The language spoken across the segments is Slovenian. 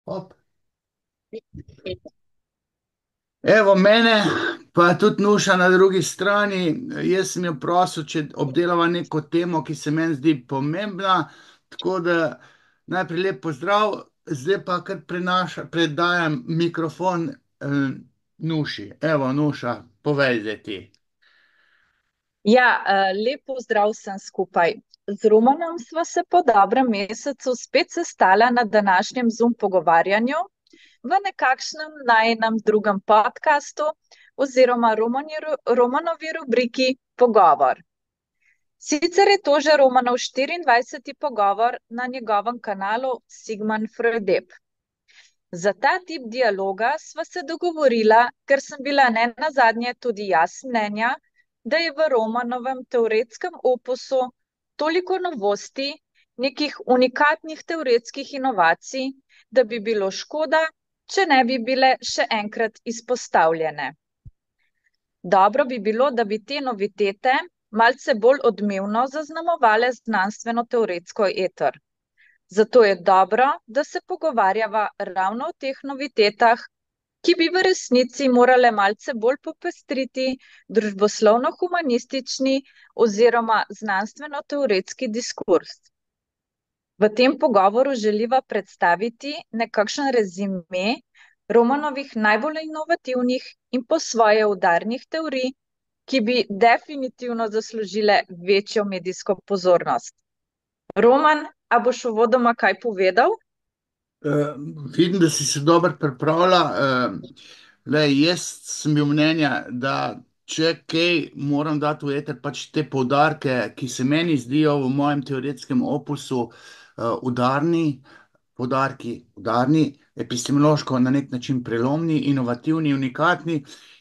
Hop. Evo mene, pa tudi Nuša na drugi strani. Jaz sem jo prosil, če obdelava neko temo, ki se meni zdi pomembna. Tako da najprej lep pozdrav, zdaj pa kar predajam mikrofon Nuši. Evo, Nuša, povej zdaj ti. Lep pozdrav vsem skupaj. Z Romanom sva se po dobrem mesecu spet sestala na današnjem Zoom pogovarjanju v nekakšnem najinem drugem podkastu oziroma Romanovi rubriki Pogovor. Sicer je to že Romanov 24. pogovor na njegovem kanalu Sigmund Freudep. Za ta tip dialoga sva se dogovorila, ker sem bila nenazadnje tudi jaz mnenja, da je v Romanovem teoretskem opusu toliko novosti, nekih unikatnih teoretskih inovacij, da bi bilo škoda, če ne bi bile še enkrat izpostavljene. Dobro bi bilo, da bi te novitete malce bolj odmevno zaznamovale znanstveno-teoretsko eter. Zato je dobro, da se pogovarjava ravno o teh novitetah, ki bi v resnici morale malce bolj popestriti družboslovno-humanistični oziroma znanstveno-teoretski diskurs. V tem pogovoru želiva predstaviti nekakšen rezime Romanovih najbolj inovativnih in po svoje udarnih teorij, ki bi definitivno zaslužile večjo medijsko pozornost. Roman, a boš uvodoma kaj povedal? Uh, Vidim, da si se dobro pripravila. Jaz sem bil mnenja, da če kaj moram dati v eter, pač te poudarke, ki se meni zdijo v mojem teoretskem opusu udarni, poudarki udarni, epistemološko na nek način prelomni, inovativni, unikatni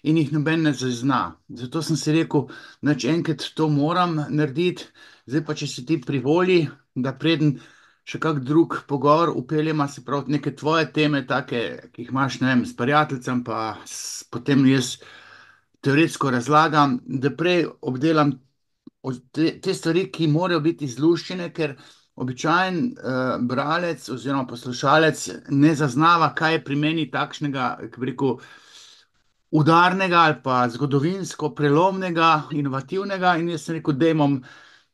in jih noben ne zazna. Zato sem si rekel, da enkrat to moram narediti, zdaj pa če si ti privoli, da preden še kak drug pogovor upeljema, se pravi, neke tvoje teme, take, ki jih imaš, ne vem, s prijateljem, pa potem jaz teoretsko razlagam, da prej obdelam te stvari, ki morajo biti izluščene, ker običajen bralec oziroma poslušalec ne zaznava, kaj je pri meni takšnega, kako bi rekel, udarnega ali pa zgodovinsko prelomnega, inovativnega. In jaz sem rekel,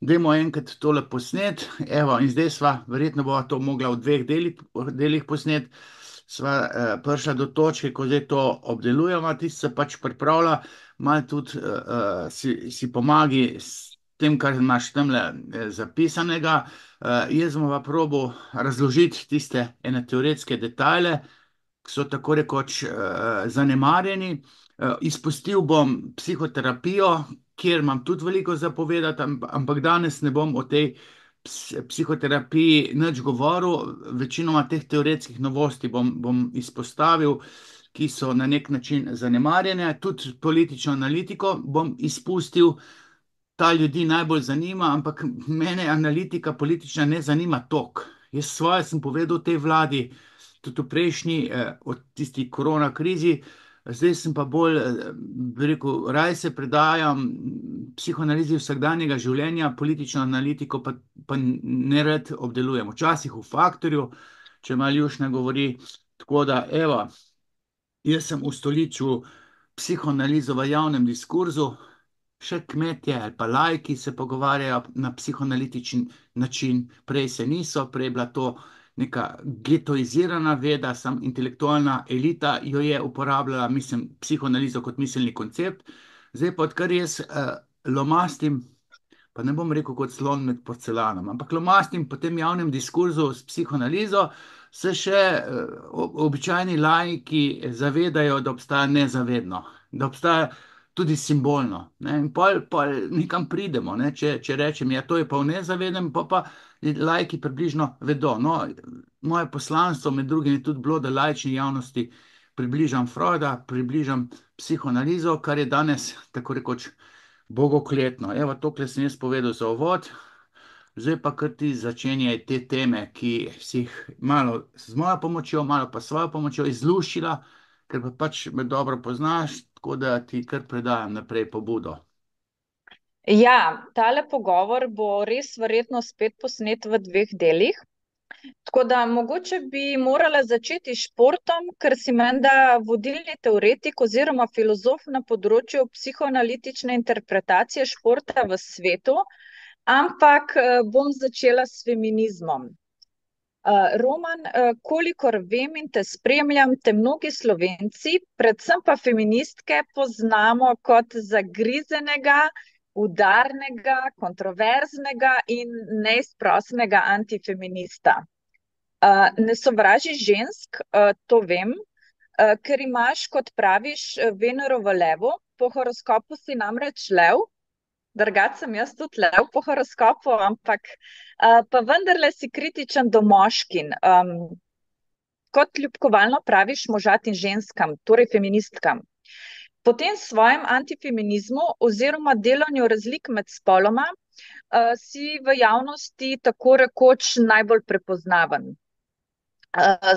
dajmo enkrat tole posnet. Evo, in zdaj sva, verjetno bova to mogla v dveh delih posnet. Sva prišla do točke, ko zdaj to obdelujemo, ti se pač pripravlja, malo tudi si pomagi s tem, kar imaš tamle zapisanega. Jaz bom pa probal razložiti tiste ene teoretske detajle, ki so tako rekoč zanemarjeni. Izpustil bom psihoterapijo, kjer imam tudi veliko zapovedati, ampak danes ne bom o tej psihoterapiji nič govoril. Večinoma teh teoretskih novosti bom izpostavil, ki so na nek način zanemarjene. Tudi politično analitiko bom izpustil. Ta ljudi najbolj zanima, ampak mene analitika politična ne zanima toliko. Jaz svoje sem povedal tej vladi, tudi v prejšnji, o tisti korona krizi, zdaj sem pa bolj, bi rekel, raj se predajam psihoanalizi vsakdanjega življenja, politično analitiko pa ne rad obdelujem. Včasih v faktorju, če malo Jušna govori. Tako da, evo, jaz sem ustoličil psihoanalizo v javnem diskurzu, še kmetje ali pa laiki se pogovarjajo na psihoanalitičen način, prej se niso, prej je bila to neka getoizirana veda, sam intelektualna elita jo je uporabljala, mislim, psihoanalizo kot miselni koncept. Zdaj pa odkar jaz lomastim, pa ne bom rekel kot slon med porcelanom, ampak lomastim po tem javnem diskurzu s psihoanalizo, se še običajni laiki zavedajo, da obstaja nezavedno, da obstaja tudi simbolno. Ne? In pol nekam pridemo, ne? Če rečem, ja, to je pa v nezavednem, pa laiki približno vedo. No, moje poslanstvo med drugim je tudi bilo, da laični javnosti približam Freuda, približam psihoanalizo, kar je danes tako rekoč bogokletno. Evo, tokle sem jaz povedal za uvod, zdaj pa kar ti začenjaj te teme, ki si jih malo z mojo pomočjo, malo pa s svojo pomočjo izluščila, ker pa pač me dobro poznaš, tako da ti kar predajam naprej pobudo. Ja, tale pogovor bo res verjetno spet posnet v dveh delih. Tako da mogoče bi morala začeti s športom, ker si menda vodilni teoretik oziroma filozof na področju psihoanalitične interpretacije športa v svetu, ampak bom začela s feminizmom. Roman, kolikor vem in te spremljam, te mnogi Slovenci, predvsem pa feministke, poznamo kot zagrizenega, udarnega, kontroverznega in neizprosnega antifeminista. Ne sovražiš žensk, to vem, ker imaš, kot praviš, Venero v levu, po horoskopu si namreč lev, drugače sem jaz tudi lev po horoskopu, ampak pa vendarle si kritičen do moškin. Kot ljubkovalno praviš možatim ženskam, torej feministkam. Po tem svojem antifeminizmu oziroma delanju razlik med spoloma si v javnosti tako rekoč najbolj prepoznaven.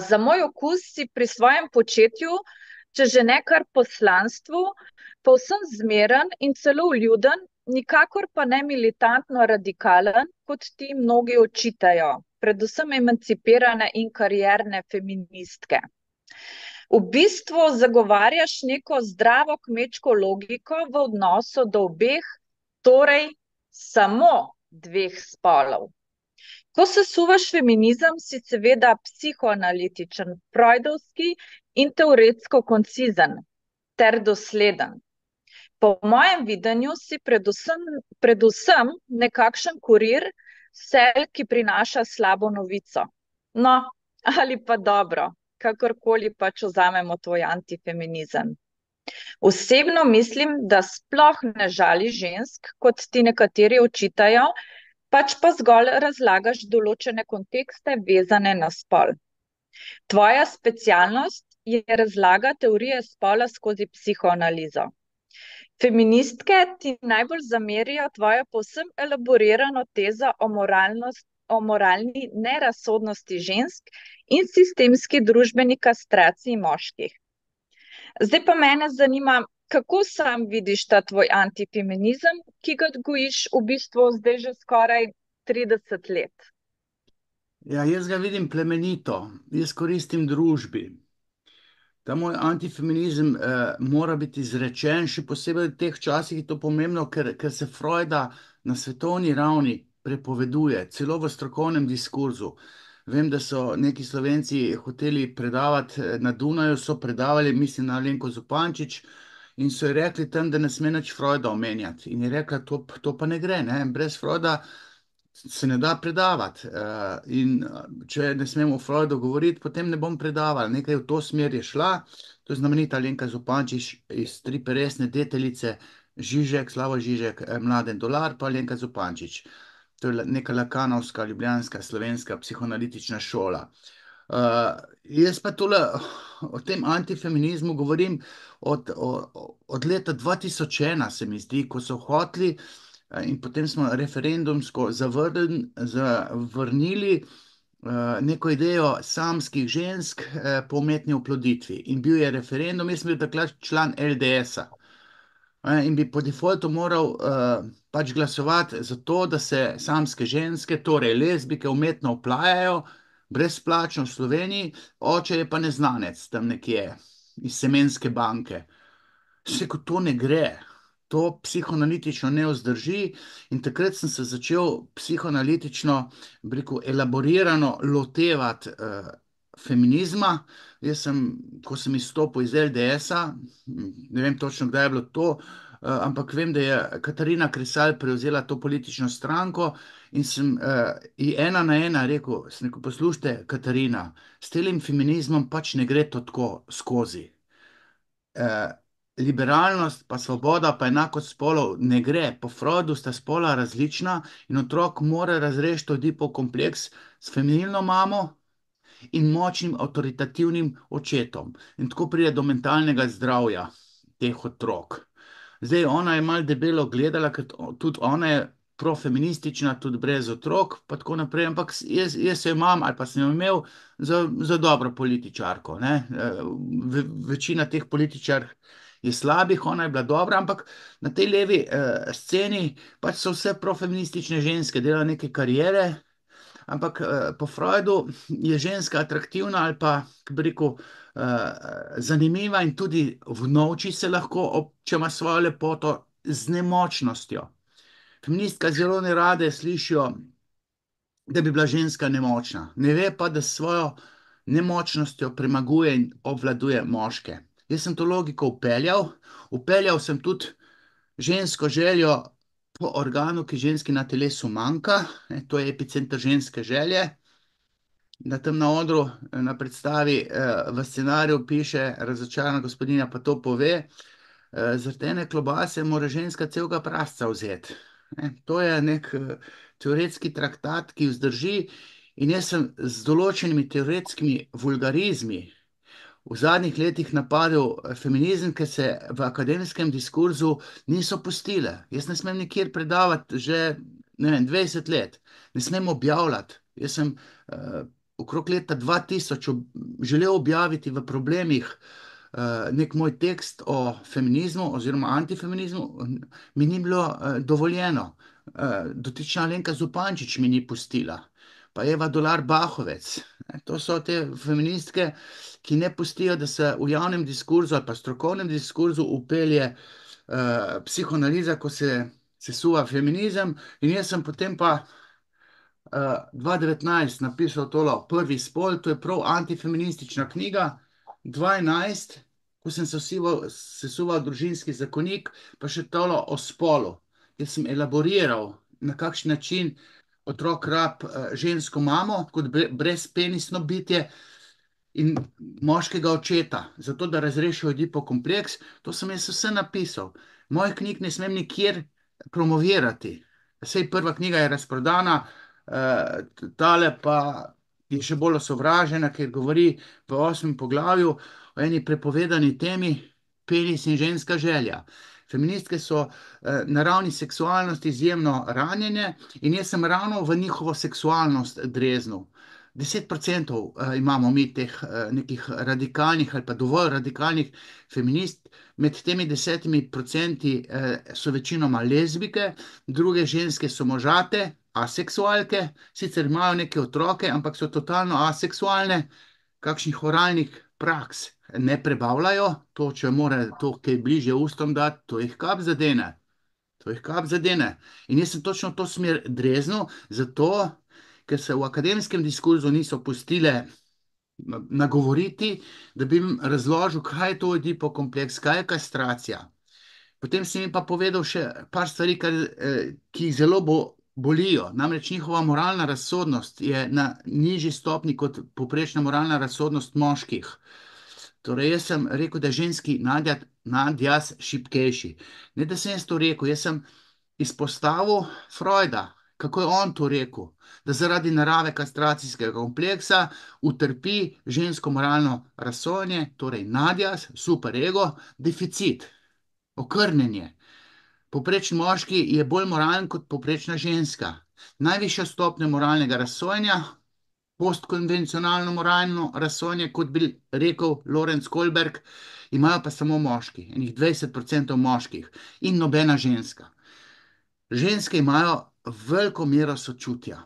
Za moj okus si pri svojem početju, če že ne kar poslanstvu, povsem zmeren in celo vljuden, nikakor pa ne militantno radikalen, kot ti mnogi očitajo, predvsem emancipirane in karierne feministke. V bistvu zagovarjaš neko zdravo kmečko logiko v odnosu do obeh, torej samo dveh spolov. Ko sesuvaš feminizem, si seveda psihoanalitičen, freudovski in teoretsko koncizen ter dosleden. Po mojem videnju si predvsem nekakšen kurir, sel, ki prinaša slabo novico. No, ali pa dobro, kakorkoli pač vzamemo tvoj antifeminizem. Osebno mislim, da sploh ne žali žensk, kot ti nekateri očitajo, pač pa zgolj razlagaš določene kontekste vezane na spol. Tvoja specialnost je razlaga teorije spola skozi psihoanalizo. Feministke ti najbolj zamerijo tvojo povsem elaborirano tezo o moralni nerazsodnosti žensk in sistemski družbeni kastraciji moških. Zdaj pa mene zanima, kako sam vidiš ta tvoj antifeminizem, ki ga gojiš v bistvu zdaj že skoraj 30 let? Ja, jaz ga vidim plemenito, jaz koristim družbi. Ta moj antifeminizem mora biti izrečen, še posebej v teh časih je to pomembno, ker se Freuda na svetovni ravni prepoveduje, celo v strokovnem diskurzu. Vem, da so neki Slovenci hoteli predavati na Dunaju, so predavali, mislim na Alenko Zupančič, in so ji rekli tam, da ne sme nič Freuda omenjati. In je rekla, to pa ne gre, ne? Brez Freuda se ne da predavati. In če ne smemo o Freudu govoriti, potem ne bom predavala. Nekaj v to smer je šla. To je znamenita Alenka Zupančič iz Tri peresne deteljice, Žižek, Slavo Žižek, Mladen dolar, pa Alenka Zupančič. To je neka lakanovska, ljubljanska, slovenska psihoanalitična šola. Jaz pa tole o tem antifeminizmu govorim od leta 2001, se mi zdi, ko so hoteli in potem smo referendumsko zavrnili neko idejo samskih žensk po umetni oploditvi. In bil je referendum, jaz sem bil takrat član LDS-a. In bi po defaultu moral pač glasovati za to, da se samske ženske, torej lezbike, umetno oplajajo, brezplačno v Sloveniji, oče je pa neznanec tam nekje iz semenske banke. Vse, ko to ne gre, to psihoanalitično ne vzdrži, in takrat sem se začel psihoanalitično, bi rekel, elaborirano lotevati feminizma. Jaz sem, ko sem izstopil iz LDS-a, ne vem točno, kdaj je bilo to, ampak vem, da je Katarina Kresal prevzela to politično stranko in sem ji ena na ena rekel, poslušajte, Katarina, s tem feminizmom pač ne gre to tako skozi. Liberalnost pa svoboda pa enakost spolov ne gre. Po Freudu sta spola različna in otrok mora razrešiti Oedipov kompleks s feminilno mamo in močnim avtoritativnim očetom. In tako pride do mentalnega zdravja teh otrok. Zdaj, ona je malo debelo gledala, ker tudi ona je profeministična, tudi brez otrok, pa tako naprej, ampak jaz jo imam ali pa sem jo imel za dobro političarko. Ne? Večina teh političark je slabih, ona je bila dobra, ampak na tej levi sceni pač so vse profeministične ženske delale neke karijere, ampak po Freudu je ženska atraktivna ali pa, kako bi rekel, zanimiva in tudi vnovči se lahko, če ima svojo lepoto, z nemočnostjo. Feministka zelo ne rade slišijo, da bi bila ženska nemočna. Ne ve pa, da s svojo nemočnostjo premaguje in obvladuje moške. Jaz sem to logiko upeljal sem tudi žensko željo po organu, ki ženski na telesu manjka, to je epicenter ženske želje. Na tem na odru, na predstavi, v scenariju piše razočarana gospodinja, pa to pove, zaradi ene klobase mora ženska celega prasca vzeti. To je nek teoretski traktat, ki vzdrži, in jaz sem z določenimi teoretskimi vulgarizmi v zadnjih letih napadel feminizem, ker se v akademskem diskurzu niso pustile. Jaz ne smem nikjer predavati že, ne vem, 20 let, ne smem objavljati. Jaz sem okrog leta 2000 želel objaviti v Problemih nek moj tekst o feminizmu oziroma antifeminizmu, mi ni bilo dovoljeno. Dotična Alenka Zupančič mi ni pustila, pa Eva Dolar Bahovec. To so te feministke, ki ne pustijo, da se v javnem diskurzu ali pa strokovnem diskurzu upelje psihoanaliza, ko se sesuva feminizem. In jaz sem potem pa 2019 napisal tole Prvi spol, to je prav antifeministična knjiga. 2011, ko sem sesuval družinski zakonik, pa še tole o spolu. Jaz sem elaboriral, na kakšen način otrok rab žensko mamo kot brezpenisno bitje in moškega očeta, zato da razrešijo Oedipo kompleks. To sem jaz vse napisal. Mojih knjig ne smem nikjer promovirati. Sej prva knjiga je razprodana, tale pa je še bolj osovražena, ker govori v 8. poglavju o eni prepovedani temi, penis in ženska želja. Feministke so na ravni seksualnosti izjemno ranjene in jaz sem ravno v njihovo seksualnost dreznil. 10% imamo mi teh nekih radikalnih ali pa dovolj radikalnih feminist, med temi 10% so večinoma lezbike, druge ženske so možate, aseksualke, sicer imajo neke otroke, ampak so totalno aseksualne, kakšnih oralnih praks ne prebavljajo, to, če more to kaj bližje ustom dati, to jih kap zadene. To jih kap zadene. In jaz sem točno v to smer dreznil, zato, ker se v akademskem diskurzu niso pustile nagovoriti, da bi jim razložil, kaj je to Oedipo kompleks, kaj je kastracija. Potem si mi pa povedal še par stvari, ki jih zelo bolijo. Namreč njihova moralna razsodnost je na nižji stopni kot povprečna moralna razsodnost moških. Torej, jaz sem rekel, da je ženski nadjaz šibkejši. Ne, da sem jaz to rekel, jaz sem izpostavil Freuda, kako je on to rekel, da zaradi narave kastracijskega kompleksa utrpi žensko moralno razsojanje, torej nadjaz, superego, deficit, okrnjenje. Povprečen moški je bolj moralen kot povprečna ženska. Najvišja stopnja moralnega razsojanja, postkonvencionalno moralno razsojanje, kot bi rekel Lorenz Kohlberg, imajo pa samo moški, enih 20% moških in nobena ženska. Ženske imajo veliko mero sočutja.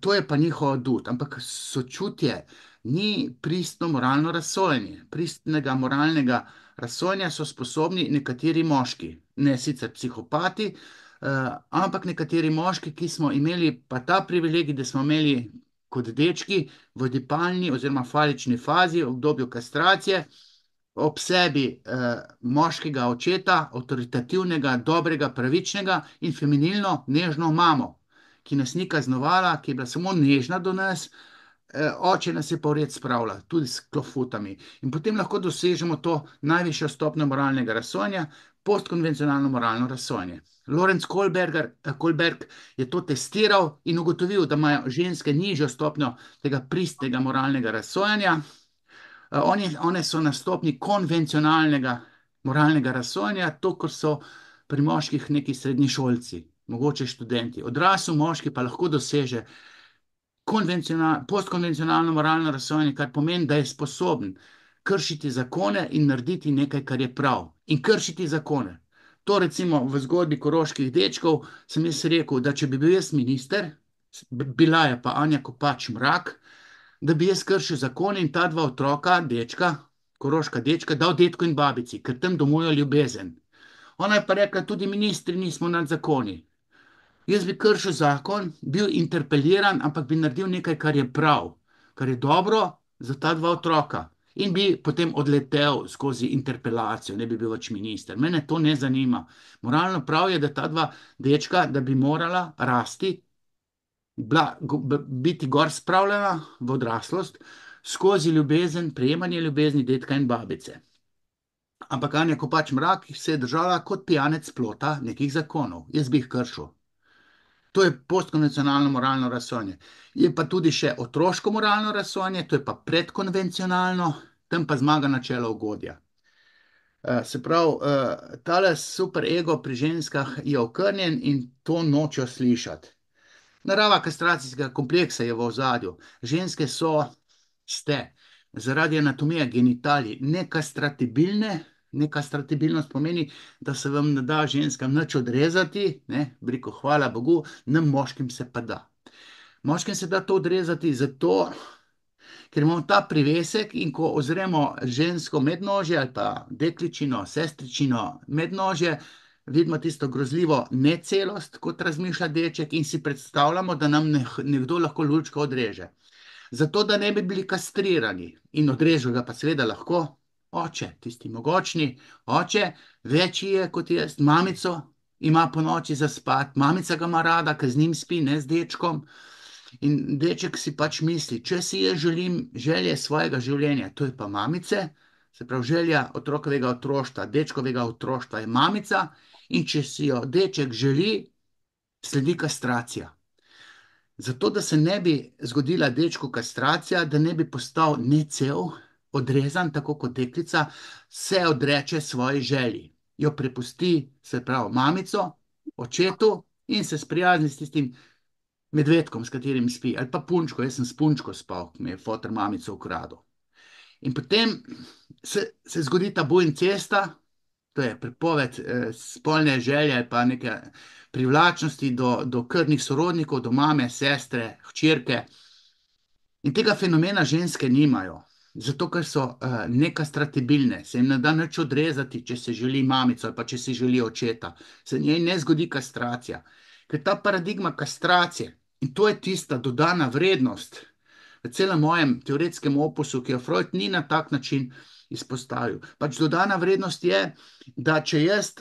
To je pa njihov adut, ampak sočutje ni pristno moralno razsojanje. Pristnega moralnega razsojanja so sposobni nekateri moški, ne sicer psihopati, ampak nekateri moški, ki smo imeli pa ta privilegij, da smo imeli kot dečki v dipalni oziroma falični fazi, v obdobju kastracije, ob sebi moškega očeta, avtoritativnega, dobrega, pravičnega in feminilno, nežno mamo, ki nas ni kaznovala, ki je bila samo nežna do nas, oče nas je pa v red spravila, tudi s klofutami. In potem lahko dosežemo to najvišjo stopnjo moralnega razsojanja, postkonvencionalno moralno razsojanje. Lorenz Kohlberg je to testiral in ugotovil, da imajo ženske nižjo stopnjo tega pristnega moralnega razsojanja. One so na stopni konvencionalnega moralnega razsojanja, to, kar so pri moških neki srednješolci, mogoče študenti. Odrasel moški pa lahko doseže postkonvencionalno moralno razsojanje, kar pomeni, da je sposoben kršiti zakone in narediti nekaj, kar je prav. In kršiti zakone. To recimo v zgodbi koroških dečkov sem jaz rekel, da če bi bil jaz minister, Bila je pa Anja Kopač Mrak, da bi jaz kršil zakon in ta dva otroka, dečka, koroška dečka, dal detku in babici, ker tam domujo ljubezen. Ona je pa rekla, tudi ministri nismo nad zakoni. Jaz bi kršil zakon, bil interpeliran, ampak bi naredil nekaj, kar je prav, kar je dobro za ta dva otroka. In bi potem odletel skozi interpelacijo, ne bi bil več minister. Mene to ne zanima. Moralno prav je, da ta dva dečka, da bi morala rasti, biti gor spravljena v odraslost skozi ljubezen, prejemanje ljubezni detka in babice. Ampak Anja Kopač Mrak se je držala kot pijanec plota nekih zakonov. Jaz bi jih kršil. To je postkonvencionalno moralno razsojanje. Je pa tudi še otroško moralno razsojanje, to je pa predkonvencionalno, tam pa zmaga načelo ugodja. Se pravi, tale super ego pri ženskah je okrnjen in to nočejo slišati. Narava kastracijskega kompleksa je v ozadju. Ženske ste zaradi anatomije genitalij nekastratibilne. Nekastratibilnost pomeni, da se vam ne da ženskam nič odrezati, ne, briko, hvala Bogu, nam moškim se pa da. Moškim se da to odrezati zato, ker imamo ta privesek in ko ozremo žensko mednožje ali pa dekličino, sestričino mednožje, vidimo tisto grozljivo necelost, kot razmišlja deček in si predstavljamo, da nam nekdo lahko lulčka odreže. Zato, da ne bi bili kastrirani in odrežu ga pa seveda lahko oče, tisti mogočni oče, večji je kot jaz, mamico ima po noči za spat, mamica ga ima rada, ker z njim spi, ne z dečkom. In deček si pač misli, če si jaz želim želje svojega življenja, to je pa mamice, se pravi želja otrokovega otroštva, dečkovega otroštva je mamica, in če si jo deček želi, sledi kastracija. Zato, da se ne bi zgodila dečku kastracija, da ne bi postal necel, odrezan, tako kot deklica, se odreče svoji želji. Jo prepusti, se pravi, mamico, očetu in se sprijazni s tistim medvedkom, s katerim spi. Ali pa punčko, jaz sem s punčko spal, mi je fotor mamico ukradel. In potem se zgodi ta buincesta, to je prepoved spolne želje ali pa neke privlačnosti do krvnih sorodnikov, do mame, sestre, hčerke. In tega fenomena ženske nimajo, zato ker so nekastratibilne, se jim ne da nič odrezati, če se želi mamico ali pa če se želi očeta. Se njej ne zgodi kastracija. Ker ta paradigma kastracije, in to je tista dodana vrednost v celem mojem teoretskem opusu, ki jo Freud ni na tak način izpostavil. Pač dodana vrednost je, da če jaz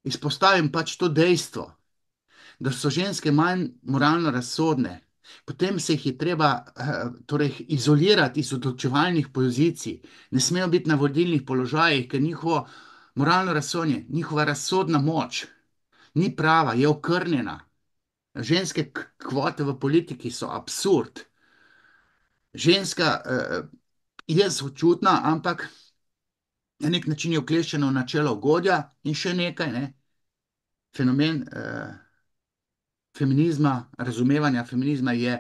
izpostavim pač to dejstvo, da so ženske manj moralno razsodne, potem se jih je treba torej izolirati iz odločevalnih pozicij, ne smejo biti na vodilnih položajih, ker njihovo moralno razsodnje, njihova razsodna moč ni prava, je okrnjena. Ženske kvote v politiki so absurd. Ženska je sočutna, ampak na nek način je ukleščena v načelo ugodja in še nekaj, ne, fenomen feminizma, razumevanja feminizma je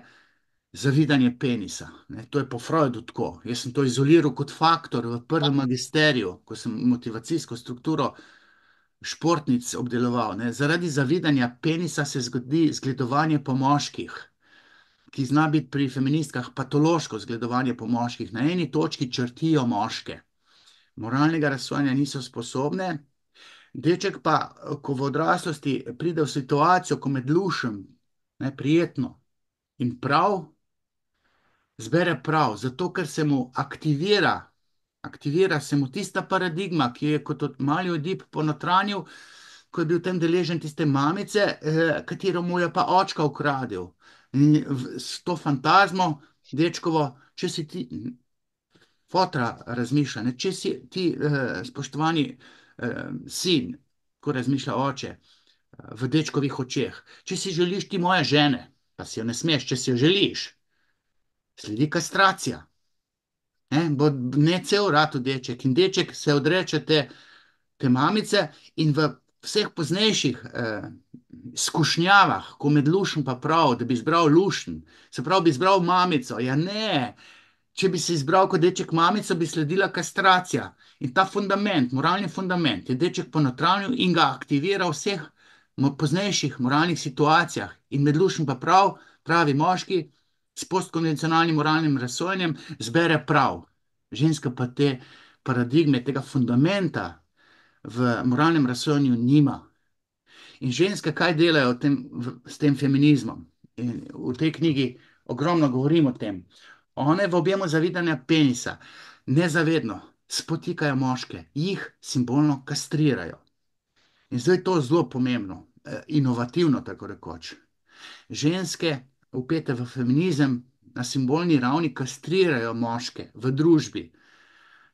zavidanje penisa. Ne. To je po Freudu tako. Jaz sem to izoliral kot faktor v prvem magisteriju, ko sem motivacijsko strukturo športnic obdeloval. Ne. Zaradi zavidanja penisa se zgodi zgledovanje po moških, ki zna biti pri feministkah patološko zgledovanje po moških. Na eni točki črtijo moške. Moralnega razsojanja niso sposobne. Deček pa, ko v odraslosti pride v situacijo, ko med lušem, ne, prijetno in prav, zbere prav, zato ker se mu aktivira se mu tista paradigma, ki je kot mali Ojdip ponotranil, ko je bil tem deležen tiste mamice, katero mu je pa očka ukradel. In s to fantazmo, dečkovo, če si ti, fotra razmišlja, ne, če si ti, spoštovani sin, ko razmišlja oče, v dečkovih očeh, če si želiš ti moje žene, pa si jo ne smeš, če si jo želiš, sledi kastracija. Bo necel ratu deček in deček se odreče te mamice in v vseh poznejših skušnjavah, ko med lušen pa prav, da bi izbral lušen, se pravi, bi izbral mamico. Ja ne, če bi se izbral kot deček mamico, bi sledila kastracija. In ta fundament, moralni fundament, je deček ponotranil in ga aktivira v vseh poznejših moralnih situacijah in med lušem pa pravi moški s postkonvencionalnim moralnim razsojanjem zbere prav. Ženska pa te paradigme, tega fundamenta v moralnem razsojanju nima. In ženske, kaj delajo s tem feminizmom? In v tej knjigi ogromno govorim o tem. One v objemu zavidanja penisa nezavedno spotikajo moške, jih simbolno kastrirajo. In zdaj je to zelo pomembno, inovativno, tako rekoč. Ženske, upete v feminizem, na simbolni ravni kastrirajo moške v družbi.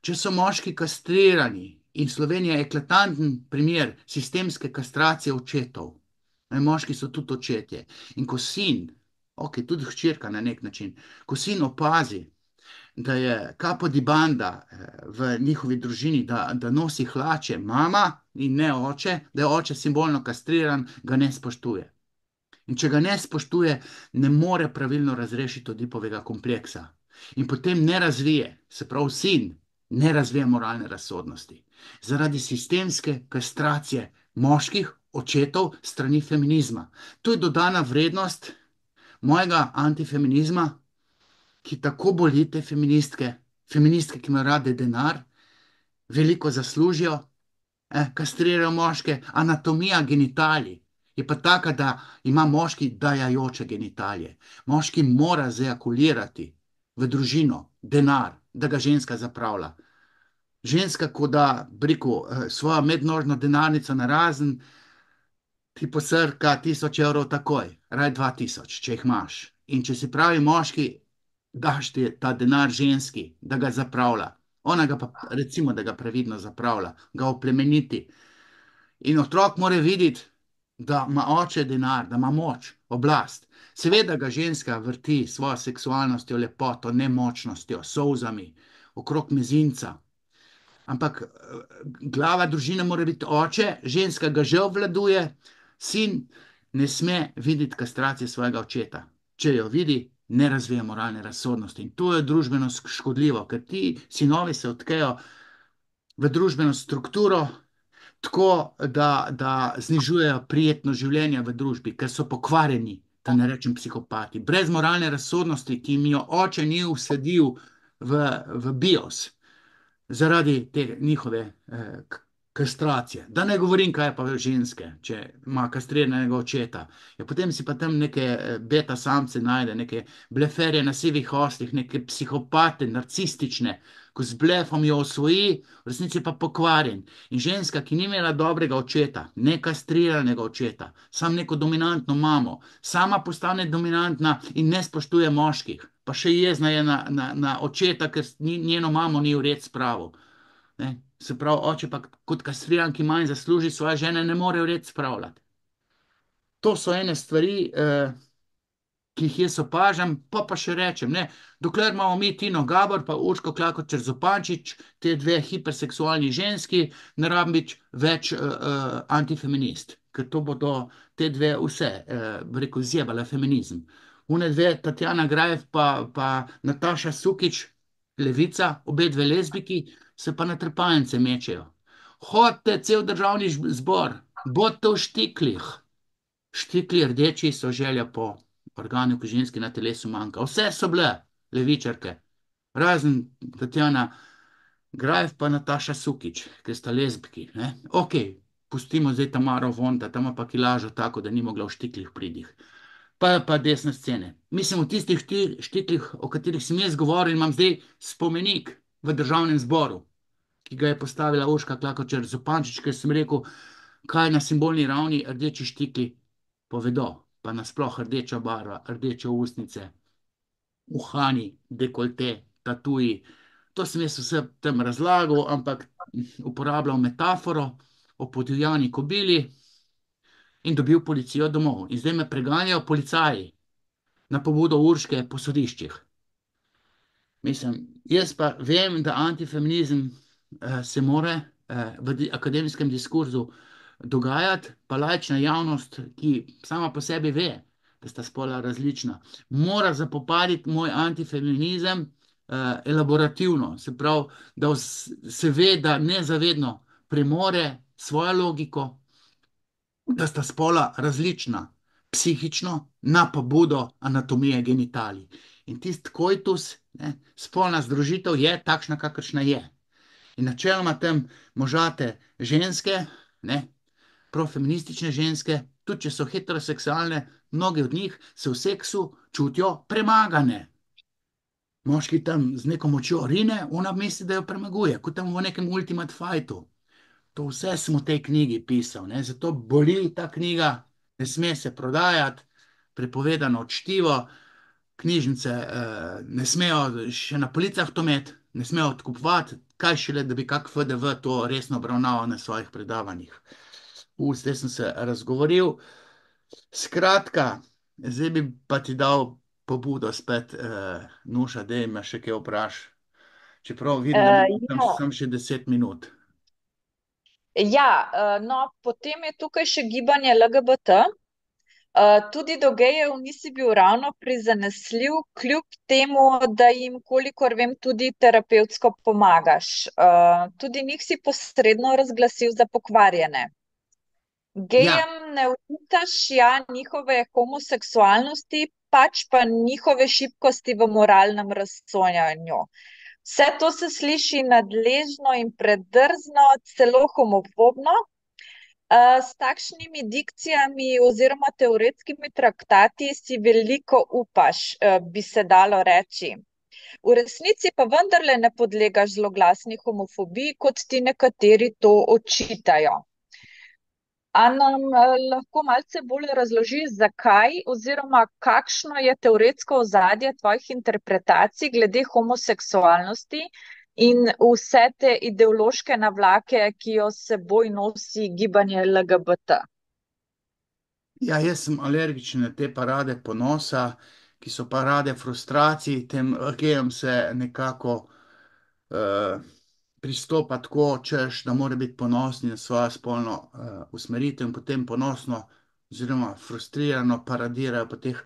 Če so moški kastrirani, in Slovenija je eklatanten primer sistemske kastracije očetov, moški so tudi očetje. In ko sin, ok, tudi hčerka na nek način, ko sin opazi, da je kapo di banda v njihovi družini, da nosi hlače mama in ne oče, da je oče simbolno kastriran, ga ne spoštuje. In če ga ne spoštuje, ne more pravilno razrešiti Odipovega kompleksa. In potem ne razvije, se pravi sin, ne razvije moralne razsodnosti. Zaradi sistemske kastracije moških očetov strani feminizma. To je dodana vrednost mojega antifeminizma, ki tako boli te feministke, feministke, ki imajo rade denar, veliko zaslužijo, kastrirajo moške, anatomija genitalij je pa taka, da ima moški dajajoče genitalije. Moški mora zeakulirati v družino denar, da ga ženska zapravlja. Ženska, ko da, briko, svojo mednožno denarnico na razen, ti posrka 1000 evrov takoj, raj 2000, če jih imaš. In če si pravi moški, daš ti ta denar ženski, da ga zapravlja. Ona ga pa, recimo, da ga previdno zapravlja, ga oplemeniti. In otrok mora videti, da ima oče denar, da ima moč, oblast. Seveda ga ženska vrti s svojo seksualnostjo, lepoto, nemočnostjo, solzami, okrog mezinca. Ampak glava družine mora biti oče, ženska ga že obvladuje, sin ne sme videti kastracije svojega očeta. Če jo vidi, ne razvija moralne razsodnosti. In to je družbeno škodljivo, ker ti sinovi se odkejo v družbeno strukturo, tako da znižujejo prijetno življenje v družbi, ker so pokvarjeni, da ne rečem psihopati. Brez moralne razsodnosti, ki jim jo oče ni vsadil v BIOS, zaradi te njihove kastracije. Da ne govorim, kaj pa ženske, če ima kastriranega očeta. Ja, potem si pa tam neke beta samce najde, neke bleferje na sivih oslih, neke psihopate, narcistične, ko z blefom jo osvoji, v resnici pa pokvarjen. In ženska, ki ni imela dobrega očeta, ne kastriranega očeta, sam neko dominantno mamo, sama postane dominantna in ne spoštuje moških, pa še jezna je na očeta, ker njeno mamo ni v red spravil. Ne? Se pravi, oče pa kot kastriran, ki manj zasluži, svoje žene ne more v red spravljati. To so ene stvari, ki jih jaz opažam, pa še rečem, ne, dokler imamo mi Tino Gabor pa Urško Klakočar Zupančič, te dve hiperseksualni ženski, ne rabim biti več antifeminist, ker to bodo te dve vse, rekel, zjebale feminizem. Une dve, Tatjana Grajf pa Nataša Sukič, levica, obe dve lezbiki, se pa na trpalnice mečejo. Hodite cel državni zbor, bodite v štiklih. Štikli rdeči so želja po organu, ki ženski na telesu manjka. Vse so bile levičarke, razen Tatjana Grajf pa Nataša Sukič, ki sta lezbiki. Ne? Ok, pustimo zdaj Tamaro Vonta, tam pa kilažo tako, da ni mogla v štiklih pridih. Pa desne scene. Mislim, v tistih štiklih, o katerih sem jaz govoril, imam zdaj spomenik v državnem zboru, ki ga je postavila Urška Klakočar Zupančič, ker sem rekel, kaj na simbolni ravni rdeči štikli povedo, pa nasploh rdeča barva, rdeče ustnice, uhani, dekolte, tatuji. To sem jaz vse tam razlagal, ampak uporabljal metaforo o podivjani kobili in dobil policijo domov. In zdaj me preganjajo policaji na pobudo Urške po sodiščih. Mislim, jaz pa vem, da antifeminizem se more v akademskem diskurzu dogajati, pa laična javnost, ki sama po sebi ve, da sta spola različna, mora zapopaditi moj antifeminizem elaborativno, se pravi, da se ve, da nezavedno premore svojo logiko da sta spola različna, psihično, na pobudo anatomije genitalij. In tisti koitus, ne, spolna združitev je takšna, kakršna je. In načeloma tam možate ženske, ne, profeministične ženske, tudi če so heteroseksualne, mnoge od njih se v seksu čutijo premagane. Moški tam z neko močjo rine, ona misli, da jo premaguje, kot tam v nekem ultimate fightu. To vse sem v tej knjigi pisal, ne? Zato boli ta knjiga, ne sme se prodajati, prepovedano čtivo, knjižnice ne smejo še na policah to imeti, ne smejo odkupovati, kaj šele, da bi kak FDV to resno obravnaval na svojih predavanjih. Zdaj sem se razgovoril. Skratka, zdaj bi pa ti dal pobudo spet, Nuša, da me še kaj vpraš. Čeprav vidim, da imam tam Ja, sam še 10 minut. ja, no, potem je tukaj še gibanje LGBT. Tudi do gejev nisi bil ravno prizanesljiv, kljub temu, da jim, kolikor vem, tudi terapevtsko pomagaš. Tudi njih si posredno razglasil za pokvarjene. Ja, Gejem ne vtitaš ja njihove homoseksualnosti, pač pa njihove šibkosti v moralnem razsojanju. Vse to se sliši nadležno in predrzno, celo homofobno. S takšnimi dikcijami oziroma teoretskimi traktati si veliko upaš, bi se dalo reči. V resnici pa vendarle ne podlegaš zloglasni homofobiji, kot ti nekateri to očitajo. A nam lahko malce bolj razložiš, zakaj oziroma kakšno je teoretsko ozadje tvojih interpretacij glede homoseksualnosti in vse te ideološke navlake, ki jo s seboj nosi gibanje LGBT? ja, jaz sem alergičen na te parade ponosa, ki so parade frustracij, tem gejem se nekako eh, pristopa tako, češ, da mora biti ponosni na svojo spolno usmeritev in potem ponosno oziroma frustrirano paradirajo po teh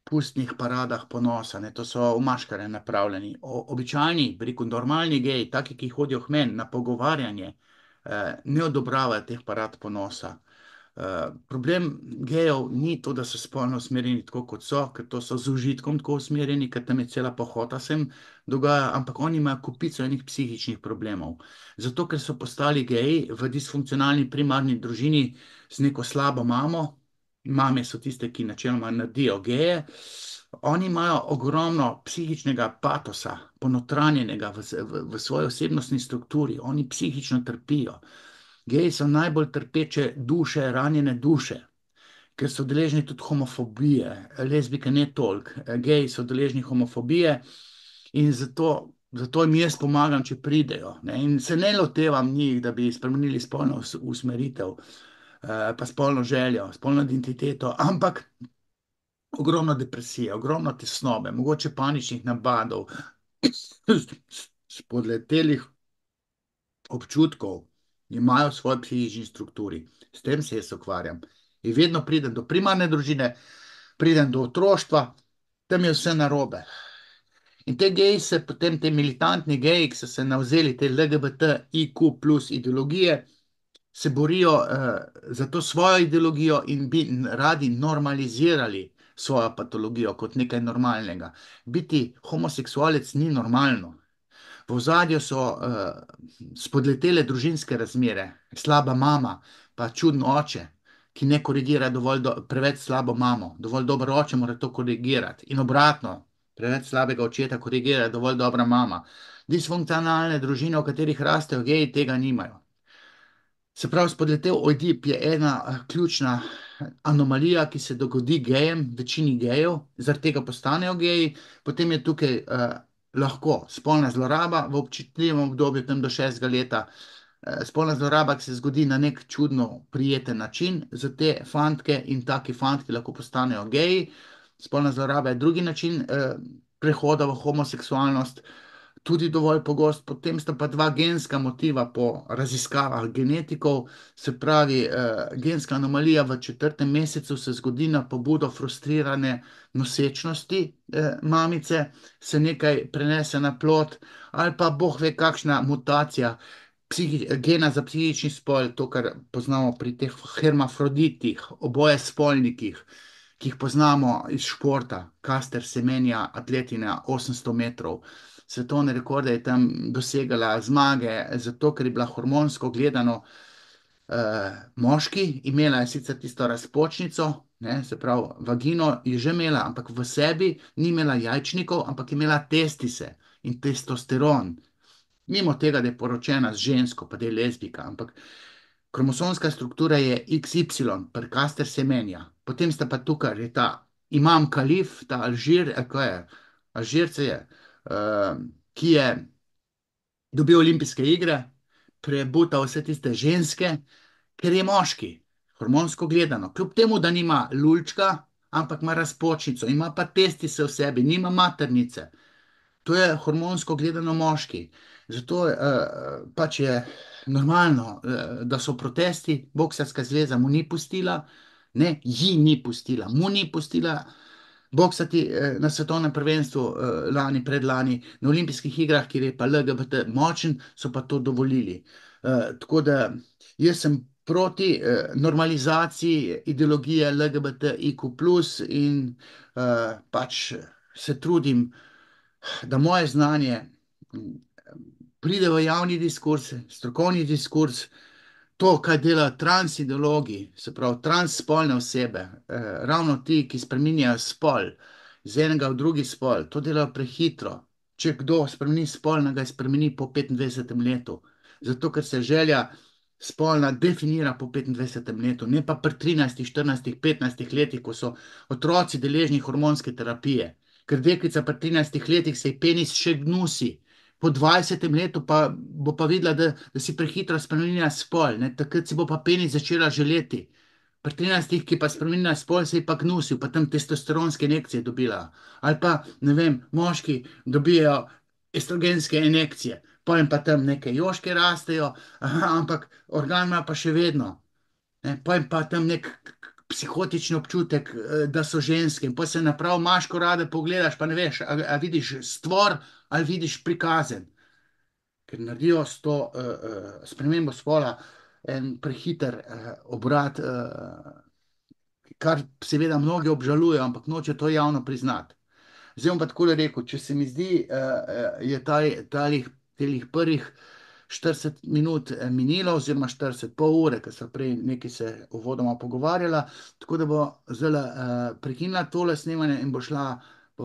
pustnih paradah ponosa, ne, to so v maškare napravljeni. Običajni, bi rekel, normalni geji, taki, ki hodijo k meni na pogovarjanje, ne odobravajo teh parad ponosa. Problem gejev ni to, da so spolno usmerjeni tako, kot so, ker to so z užitkom tako usmerjeni, ker tam je cela pohota sem dogaja, ampak oni imajo kupico enih psihičnih problemov. Zato, ker so postali geji v disfunkcionalni primarni družini z neko slabo mamo, mame so tiste, ki načeloma naredijo geje, oni imajo ogromno psihičnega patosa, ponotranjenega v svoji osebnostni strukturi, oni psihično trpijo. Geji so najbolj trpeče duše, ranjene duše, ker so deležni tudi homofobije, lezbike ne toliko, geji so deležni homofobije in zato jim jaz pomagam, če pridejo. Ne? In se ne lotevam njih, da bi spremenili spolno usmeritev, pa spolno željo, spolno identiteto, ampak ogromno depresije, ogromno tesnobe, mogoče paničnih napadov, spodletelih občutkov, imajo v svoji psihični strukturi. S tem se jaz ukvarjam. In vedno pridem do primarne družine, pridem do otroštva, tam je vse narobe. In te geji se potem, te militantni geji, ki so se navzeli te LGBTIQ plus ideologije, se borijo za to svojo ideologijo in bi radi normalizirali svojo patologijo kot nekaj normalnega. Biti homoseksualec ni normalno. V ozadju so spodletele družinske razmere, slaba mama, pa čuden oče, ki ne korigira dovolj, preveč slabo mamo, dovolj dober oče mora to korigirati. In obratno, preveč slabega očeta korigira dovolj dobra mama. Disfunkcionalne družine, v katerih rastejo geji, tega nimajo. Se pravi, spodletel Ojdip je ena ključna anomalija, ki se dogodi gejem, večini gejev, zaradi tega postanejo geji. Potem je tukaj lahko spolna zloraba v občutljivem obdobju, tam do 6 leta. Spolna zloraba, ki se zgodi na nek čudno prijeten način za te fantke in taki fantki lahko postanejo geji. Spolna zloraba je drugi način prehoda v homoseksualnost, tudi dovolj pogost. Potem sta pa dva genska motiva po raziskavah genetikov, se pravi, genska anomalija v 4. mesecu se zgodi na pobudo frustrirane nosečnosti mamice, se nekaj prenese na plod, ali pa boh ve kakšna mutacija, gena za psihični spol, to, kar poznamo pri teh hermafroditih, oboje spolnikih, ki jih poznamo iz športa, Kaster Semenja, atletina 800 metrov. Svetovne rekorde je tam dosegala zmage, zato ker je bila hormonsko gledano moški, imela je sicer tisto razpočnico, ne, se pravi, vagino je že imela, ampak v sebi ni imela jajčnikov, ampak je imela testise in testosteron. Mimo tega, da je poročena z žensko, pa da je lezbika, ampak kromosomska struktura je XY, prekaster semenja. Potem sta pa tukaj, je ta imam kalif, ta Alžir, kaj je, Alžirce je, ki je dobil olimpijske igre, prebutal vse tiste ženske, ker je moški, hormonsko gledano. Kljub temu, da nima lulčka, ampak ima razpočnico, ima pa testise v sebi, nima maternice. To je hormonsko gledano moški. Zato pač je normalno, da so protesti, boksarska zveza mu ni pustila, ne, ji ni pustila, mu ni pustila boksati na svetovnem prvenstvu lani, predlani, na olimpijskih igrah, kjer je pa LGBT močen, so pa to dovolili. Tako da jaz sem proti normalizaciji ideologije LGBTIQ+, in pač se trudim, da moje znanje pride v javni diskurs, strokovni diskurs, to, kaj delajo transideologi, se pravi transspolne osebe, ravno ti, ki spreminjajo spol iz enega v drugi spol, to delajo prehitro. Če kdo spremeni spol, naj ga spremeni po 25. letu, zato ker se želja spolna definira po 25. letu, ne pa pri 13, 14, 15 letih, ko so otroci deležni hormonske terapije. Ker deklica pri 13 letih se ji penis še gnusi, po 20. letu pa bo pa videla, da si prehitro spremenila spol, ne? Takrat si bo pa penis začela želeti. Pri 13, ki pa spremenila spol, se je pa gnusil, pa tam testosteronske injekcije dobila. Ali pa, ne vem, moški dobijo estrogenske injekcije, potem pa tam neke joške rastejo, aha, ampak organ ima pa še vedno. Ne, pojem pa tam nek psihotični občutek, da so ženske, in pa se naprav maško rade pogledaš, pa ne veš, a vidiš stvor ali vidiš prikazen, ker naredijo s to spremembo spola en prehiter obrat, kar seveda mnogi obžalujejo, ampak noče to javno priznati. Zdaj bom pa tako rekel, če se mi zdi, je telih prvih 40 minut minilo, oziroma 40, pol ure, ker so prej nekaj se uvodoma pogovarjala, tako da bo zdaj prekinila tole snemanje in bo šla